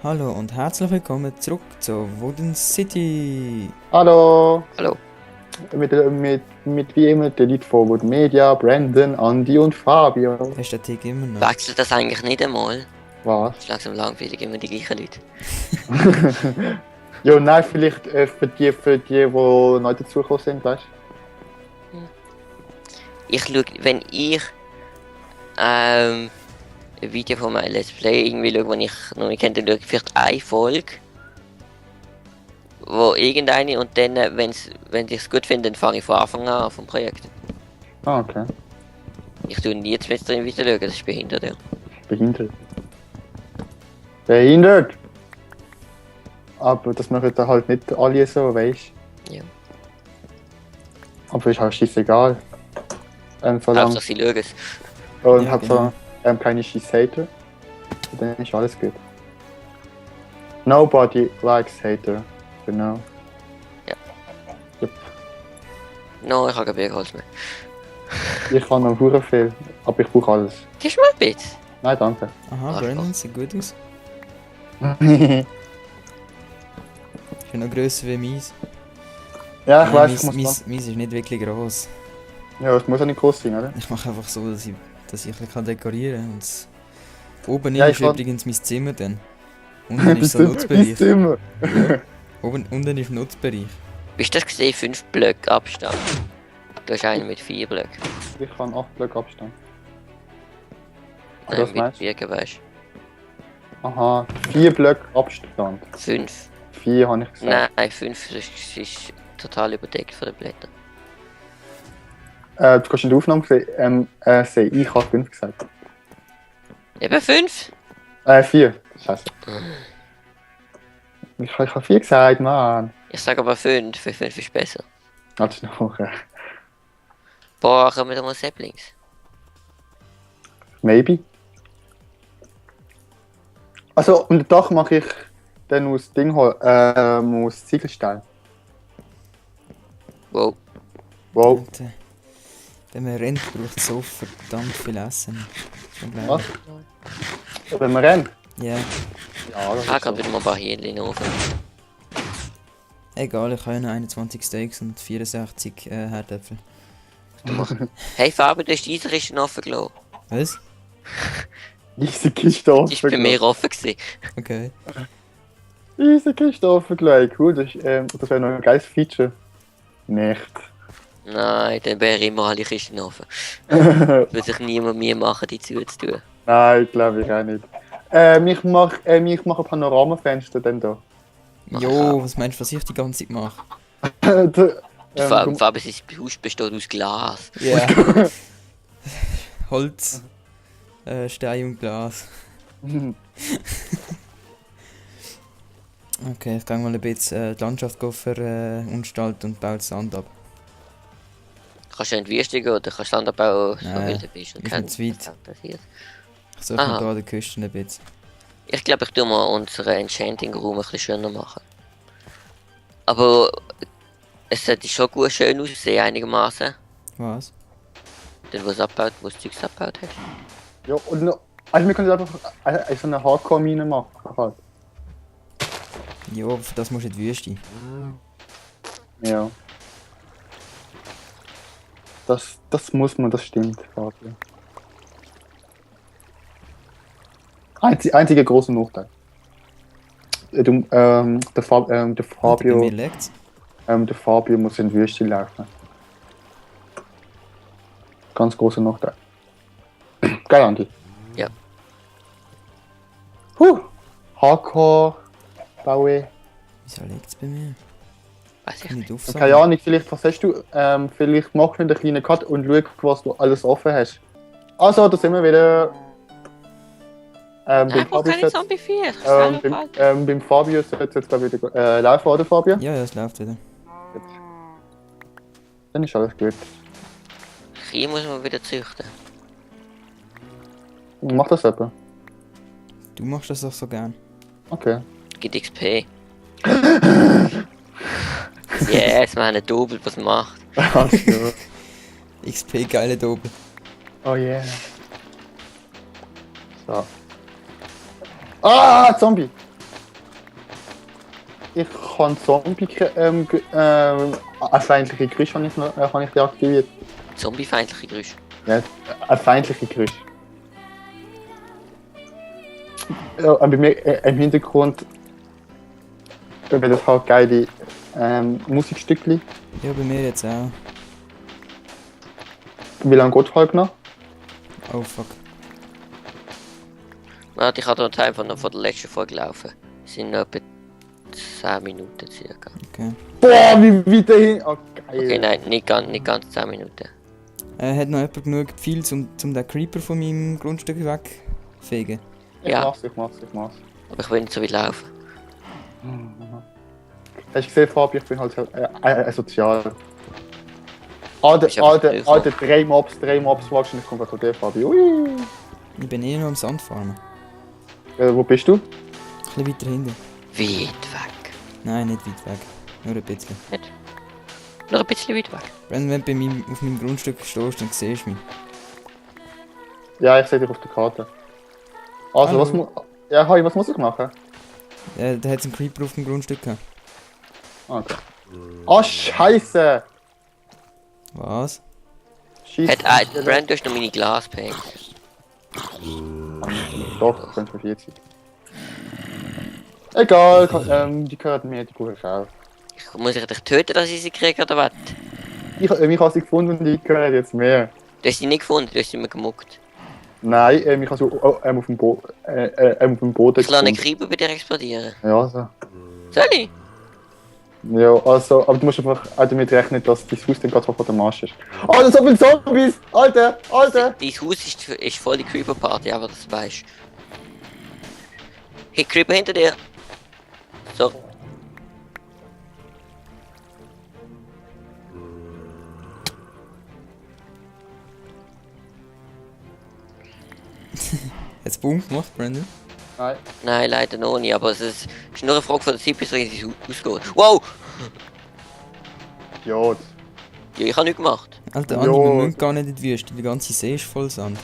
Hallo und herzlich willkommen zurück zu Wooden City. Hallo, Hallo. mit wie immer der Leute von Wood Media, Brandon, Andy und Fabio. Hast du den Tick immer noch? Wechselt das eigentlich nicht einmal? Was? Ist langsam langweilig, immer die gleichen Leute. Ja, nein, vielleicht für die neu dazugekommen sind, weißt Ich schaue, wenn ich ein Video von meinem Let's Play irgendwie schaue, wo ich noch nicht kenne, dann schaue ich vielleicht eine Folge. Wo irgendeine und dann, wenn ich es gut finde, dann fange ich von Anfang an vom Projekt. du? Ah, okay. Ich tue nie jetzt mit drin wieder schauen, das ist behindert, ja. Behindert. Behindert! Aber das machen da halt nicht alle so, weißt du? Ja. Aber ist halt scheißegal. Solange. Hauptsache sie schauen es. Und Ja, hab genau. so keine Scheiß-Hater. Dann ist alles gut. Nobody likes Hater. Genau. Ja. Yep. No, ich habe kein Bierholz mehr. Ich kann noch hure viel, aber ich brauche alles. Gibst du mir ein bisschen? Nein, danke. Aha, Arschloch. Brandon, sieht gut aus. Ist ja noch grösser wie meins. Ja, ich weiß, ich Meins ist nicht wirklich gross. Ja, es muss auch nicht groß sein, oder? Ich mache einfach so, dass ich ein bisschen dekorieren kann. Und oben Ja, ist ich kann- übrigens mein Zimmer dann. Unten ist so ein Mein Nutzbereich. Zimmer. Ja. Unten ist Nutzbereich. Bist du das gesehen? 5 Blöcke Abstand. Du hast einen mit 4 Blöcken. Ich kann 8 Blöcke Abstand. Ah, Nein, das mit meinst 4 weißt Aha, 4 Blöcke Abstand. du. 5. 4 habe ich gesagt. Nein, 5 ist total überdeckt von den Blättern. Du kannst in der Aufnahme sehen, ich habe 5 gesagt. Eben 5? 4. Scheiße. Ich habe 4 gesagt, Mann. Ich sage aber 5, für 5 ist besser. Das ist noch Boah, kommen wir da mal Saplings. Maybe. Also, und das Dach mache ich dann aus aus Ziegelstein. Wow. Wow. Und, wenn man rennt, braucht es so verdammt viel Essen. Schon Was? unglaublich. Wenn wir rennen? Ja, Ja, das Ah, ist kann so. wieder mal ein paar Hähnchen in den Ofen. egal, ich habe ja noch 21 Steaks und 64 Herdäpfel. Hey Fabi, du hast die Eiserkiste offen gelassen. Was? Easy Kiste Die war bei mir offen gewesen. Okay. Easy Kiste offengelegt. Cool, das wäre noch ein geiles Feature. Nicht. Nein, dann wäre immer alle Kisten offen. Würde sich niemand mehr machen, die zuzutun. Nein, glaube ich auch nicht. Ich mache ein Panoramafenster dann da. Jo, was meinst du, was ich die ganze Zeit mache? Fabi, sein Haus besteht aus Glas. Ja. Holz, Stein und Glas. Okay, ich gehe mal ein bisschen die Landschaft verunstalten und baue Sand ab. Kannst du in die Wüste gehen oder kannst du Land abbauen, so Nein, wie du bist. Und ist kein mir zu weit. Sand passiert. Ich suche mal Aha. hier an der Küste ein bisschen. Ich glaube, ich tue mal unseren Enchanting-Raum ein bisschen schöner machen. Aber es sollte schon gut schön aussehen, einigermaßen. Was? Dann, wo es abbaut, wo es Zeugs abgebaut hat. Ja, und noch, also wir können einfach so eine Hardcore-Mine machen. Halt. Jo, für das musst du in die Wüste. Ja. Das muss man, das stimmt, Fabio. Einziger großer Nachteil. Der Bei Fabio, mir liegt's. der Fabio muss in die Wüste laufen. Ganz großer Nachteil. Geil, Andi. Ja. Hardcore, Baue. Wieso liegt's bei mir? Weiß ich Kann nicht. ich aufsagen? Keine Ahnung, vielleicht, was hast du? Vielleicht machst du einen kleinen Cut und schau, was du alles offen hast. Also, da sind wir wieder. Nein, Beim ich brauche Fabio keine sollte- Zombie-4. Ich kann selber behalten. beim Fabio sollte jetzt glaube ich wieder laufen, oder Fabio? Ja, ja, es läuft wieder. Dann ist alles gut. Hier muss man wieder züchten. Mach das etwa. Du machst das doch so gern. Okay. Gibt XP. Yes, wir haben einen Double, was macht. Also. XP geile Doppel. Oh yeah. So. Ah, Zombie! Ich kann Zombie, eine feindliche Geräusche habe ich deaktiviert. Zombiefeindliche Geräusche. Ja, eine feindliche Geräusche. Ja, und bei mir im Hintergrund über das halt geile Musikstückchen. Ja, bei mir jetzt auch. Wie lange geht es halt noch? Oh fuck. Warte, ich habe da einfach noch von der letzten Folge gelaufen. Es sind noch etwa 10 Minuten circa. Okay. Boah, wie weit dahin! Oh, geil! Okay, nein, nicht ganz 10 Minuten. Hat noch jemand genug viel zum den Creeper von meinem Grundstück wegfegen? Ja. Ich mach's. Aber ich will nicht so weit laufen. Hast du gesehen, Fabi, ich bin halt sozial. Bist einfach früh Alter, drei Mobs wahrscheinlich kommt von dir, Fabi. Ui! Ich bin eh noch am Sand farmen. Wo bist du? Ein bisschen weiter hinten. Weit weg. Nein, nicht weit weg. Nur ein bisschen. Nicht? Noch ein bisschen weit weg. Wenn du auf meinem Grundstück stehst, dann siehst du mich. Ja, ich sehe dich auf der Karte. Also, was muss ich machen? Da hat es einen Creeper auf dem Grundstück gehabt. Okay. Oh, Scheiße! Was? Scheiße. Brand, du hast noch meine Glaspanes. Doch, 45. Egal, die gehört mir, die brauche ich auch. Muss ich dich töten, dass ich sie kriege oder was? Ich habe sie gefunden und die gehören jetzt mehr. Du hast sie nicht gefunden, du hast sie mir gemuckt. Nein, ich habe sie auf dem Boden Ich lasse einen gefunden. Creeper bei dir explodieren. Ja, so. Soll ich? Ja, also, aber du musst einfach auch damit rechnen, dass dein Haus dann gerade vor dem Arsch ist. Alter, so viele Zombies! Alter! Dein Haus ist voll die Creeper-Party, aber das weißt du. Hey, Creeper hinter dir! So. Hat's Boom gemacht, Brandon? Nein. Nein, leider noch nicht, aber es ist nur eine Frage von der Zeit, bis ich ins Haus gehe. Wow! Idiot. Ja, ich habe nichts gemacht. Alter, Jo. Andi, wir müssen gar nicht in die Wüste. Die ganze See ist voll Sand.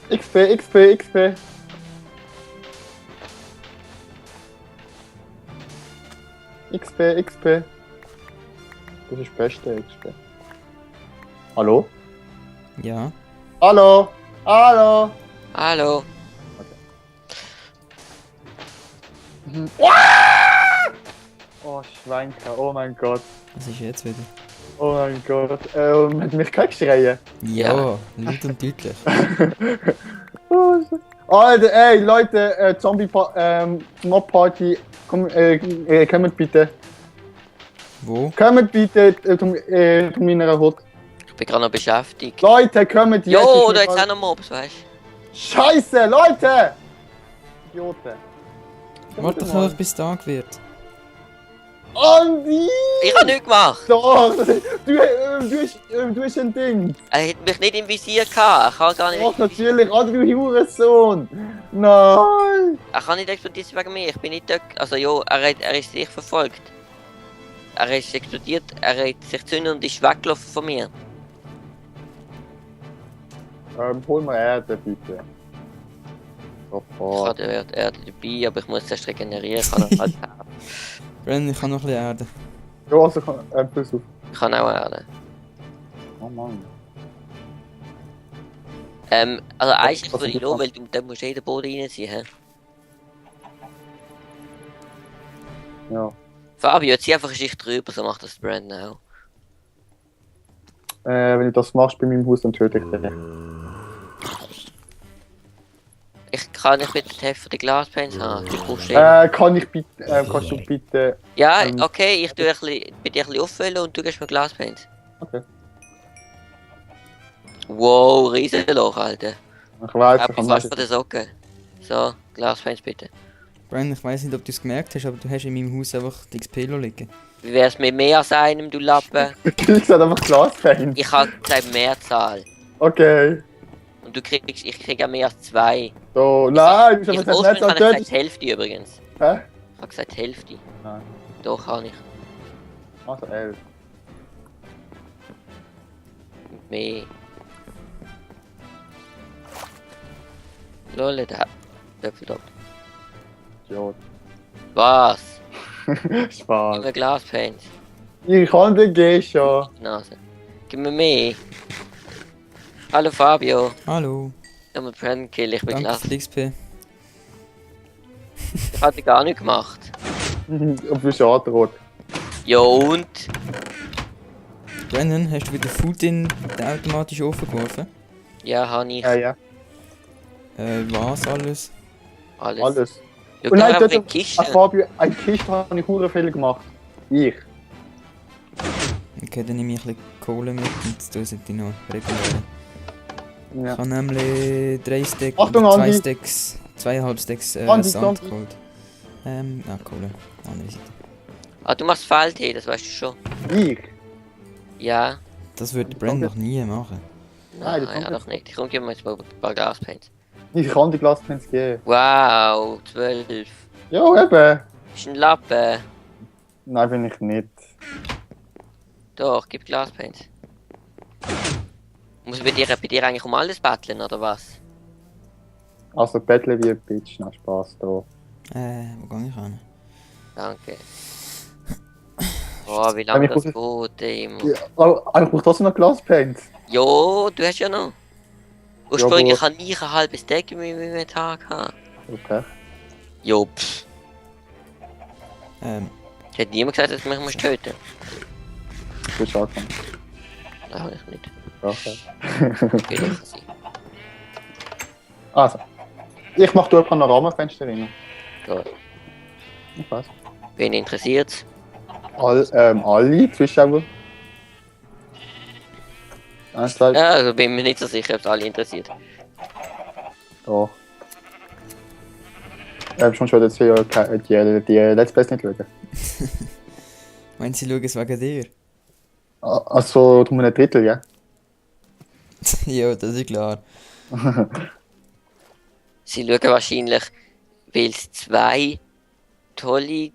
XP. XP. Das ist das beste XP. Hallo? Ja. Hallo? Hallo! Oh, Schweinker, oh mein Gott. Was ist jetzt wieder? Oh mein Gott. Hat mich kein geschreien? Ja, laut und deutlich. Oh, Alter, ey, Leute, Mob-Party, kommt bitte. Wo? Kommt bitte zu meiner Hut. Ich bin gerade noch beschäftigt. Leute, kommt jetzt. Jo, da jetzt auch noch Mobs, weißt du? Scheiße, Leute! Idioten. Warte doch noch, bis Tag wird. Andi! Ich habe nichts gemacht! Doch, du hast ein Ding. Er hat mich nicht im Visier gehabt. Ich kann gar nicht. Doch, natürlich, Andi, du Hurensohn. Nein! Er kann nicht explodieren wegen mir. Ich bin nicht dort. Also, jo, er ist sich verfolgt. Er ist explodiert, er hat sich gezündet und ist weggelaufen von mir. Hol mal Erde, bitte. Ich Sofort. habe die Erde dabei, aber ich muss erst regenerieren. Ich kann halt Brandon, ich kann noch ein bisschen Erde. Ja, also, Versuch. Ich kann auch Erde. Oh Mann. Also eigentlich was würde ich ist nur, das? weil du musst jeden Boden reinziehen. Hä? Ja. Fabio, zieh einfach eine Schicht drüber, so macht das Brandon auch. Wenn du das machst bei meinem Haus, dann töte ich dich. Ich kann nicht mit der Hälfte der Glaspanes haben. Du brauchst eh. Kannst du bitte... Ja, ähm, okay, ich tue bei dir ein bisschen auffüllen und du gibst mir Glaspanes. Okay. Wow, Riesenloch, Alter. Ich weiß, Ich hab fast von der Socken. So, Glaspanes bitte. Brandon, ich weiß nicht, ob du es gemerkt hast, aber du hast in meinem Haus einfach die XP liegen. Wie wär's mit mehr als einem, du Lappen? Ich sag einfach Glasfan. Ich hab gesagt Mehrzahl. Okay. Und ich krieg auch mehr als 2. So, nein, Ich du hast ursprünglich nicht habe ich so gesagt Hälfte übrigens. Hä? Ich hab gesagt Hälfte. Nein. Doch, kann ich. Also 11. Mehr. Lol, der Löffel. Ja. Was? Spaß. Gib mir Glaspaint. Ich kann den gehen schon. Nase. Gib mir mehr. Hallo Fabio. Hallo. Ich hab mal Brandon Kill, ich bin Danke Glas. für die XP. Ich hatte gar nicht gemacht. Und du bist rot. Jo und? Brandon, hast du wieder Food in den automatisch offen geworfen? Ja, habe ich. Ja. Was alles? Alles. Alles. Schau Und doch nein, einfach dort, in die Kiste. Fabio, eine Kiste habe ich hure viel gemacht. Ich. Okay, dann nehme ich ein bisschen Kohle mit und da sind die noch regulär. Ja. Ich habe nämlich 3 Stacks, Achtung, 2 Andi. Stacks, 2,5 Stacks Andi, Sand Zombie. geholt. Kohle. Andere Seite. Ah, du machst Feldtee, das weißt du schon. Ich? Ja. Das würde Brandon noch nie machen. Nein, das Nein, ja, kommt doch nicht. Ich gebe mir jetzt mal ein paar Glaspaints. Ich kann die Glaspens geben. Wow, 12. Ja, eben. Ist ein Lappen. Nein, bin ich nicht. Doch, gib Glaspaints. Muss ich bei dir eigentlich um alles betteln, oder was? Also bettle wie ein Bitch, na Spaß da. Wo gehe ich hin? Danke. Oh, wie lange das geht, immer. Ja, aber ich brauche trotzdem noch Glaspens. Jo, du hast ja noch. Ja, Ursprünglich aber- kann ich ein halbes Deck in meinem Tag haben. Okay. Jo, pff. Ähm, Hat niemand gesagt, dass du mich töten Du bist angefangen. musst? Nein, ich nicht. Okay. Vielleicht sein. Also. Ich mache durch Panoramafenster rein. Gut. Ich weiß. Wen interessiert's? Alle Zuschauer. 1, 2, Ja, also bin mir nicht so sicher, ob es alle interessiert. doch. Schon jetzt hier die Let's Plays nicht schauen. Meinen Sie, schauen es wegen dir? Also, du musst ein Drittel, ja? Ja, das ist klar. Sie schauen wahrscheinlich, weil es 2 tolle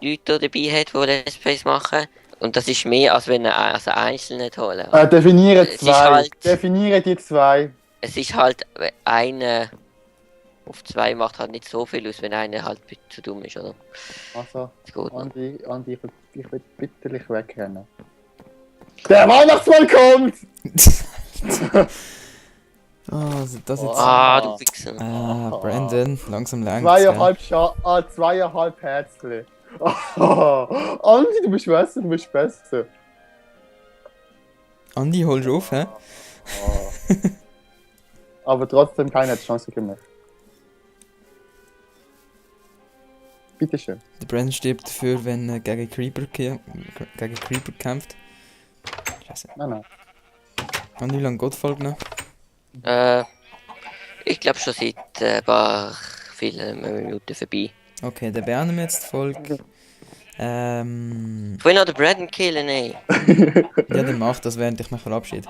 Leute dabei hat, die Let's Plays machen. Und das ist mehr, als wenn er einzelne tolle. Definiere Es ist 2. halt- Definiere die 2. Es ist halt, einer auf 2 macht halt nicht so viel aus, wenn einer halt zu dumm ist, oder? Also, Das geht noch. Andi, ich will bitterlich wegrennen. Der Weihnachtsmann kommt! Also, das jetzt. Ah, du Wichser. Brandon, langsam lang. 2,5 Herzchen. Andi, du bist besser, du bist besser. Andi, holst du auf, hä? Aber trotzdem keine Chance gemacht. Bitteschön. Der Brandon stirbt dafür, wenn er gegen Creeper kämpft. Scheiße. Nein. Andi, wie lange geht die Folge noch? Ich glaube schon seit ein paar vielen Minuten vorbei. Okay, dann beenden wir jetzt die Folge. Vorhin noch den Brandon killen, ey. Ja, dann mach das, während ich mich verabschiede.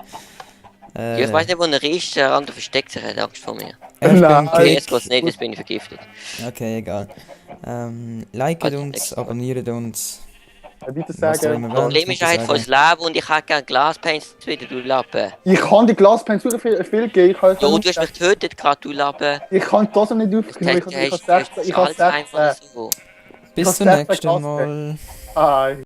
Ja, ich weiß nicht, wo er ist, der andere versteckt sich, er hat Angst vor mir. Nein. Okay, jetzt geht's nicht, jetzt bin ich vergiftet. Okay, egal. Liket Warte, uns, extra. abonniert uns. Bitte Was soll sagen, man Das Problem ist halt voll das Leben und ich hätte gerne Glaspaints wieder, du Lappen. ich kann die Glaspens so viel geben. Ich kann, Jo, du hast mich getötet gerade, du Lappen. ich kann trotzdem nicht Ich aufgenommen. dachte, Ich du hast habe 16. Alzheimer oder so. Bis Ich zum hab's nächsten gelassen. Mal. Bye.